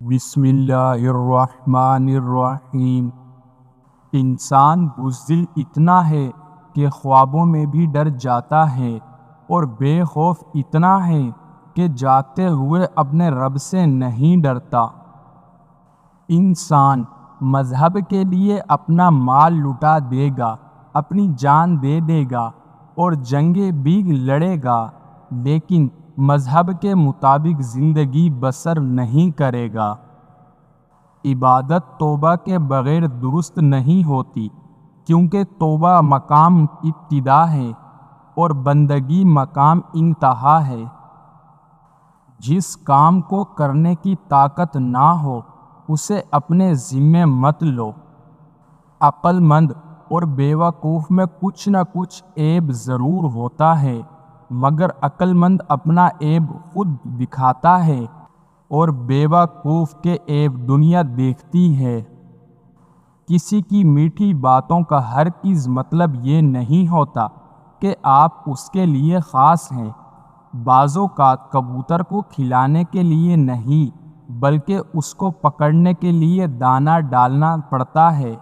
بسم اللہ الرحمن الرحیم۔ انسان بزدل اتنا ہے کہ خوابوں میں بھی ڈر جاتا ہے، اور بے خوف اتنا ہے کہ جاگتے ہوئے اپنے رب سے نہیں ڈرتا۔ انسان مذہب کے لیے اپنا مال لٹا دے گا، اپنی جان دے گا اور جنگیں بھی لڑے گا، لیکن مذہب کے مطابق زندگی بسر نہیں کرے گا۔ عبادت توبہ کے بغیر درست نہیں ہوتی، کیونکہ توبہ مقام ابتدا ہے اور بندگی مقام انتہا ہے۔ جس کام کو کرنے کی طاقت نہ ہو اسے اپنے ذمے مت لو۔ عقل مند اور بیوقوف میں کچھ نہ کچھ عیب ضرور ہوتا ہے، مگر عقل مند اپنا عیب خود دکھاتا ہے اور بیوقوف کے عیب دنیا دیکھتی ہے۔ کسی کی میٹھی باتوں کا ہرگز مطلب یہ نہیں ہوتا کہ آپ اس کے لیے خاص ہیں۔ بعض اوقات کبوتر کو کھلانے کے لیے نہیں بلکہ اس کو پکڑنے کے لیے دانہ ڈالنا پڑتا ہے۔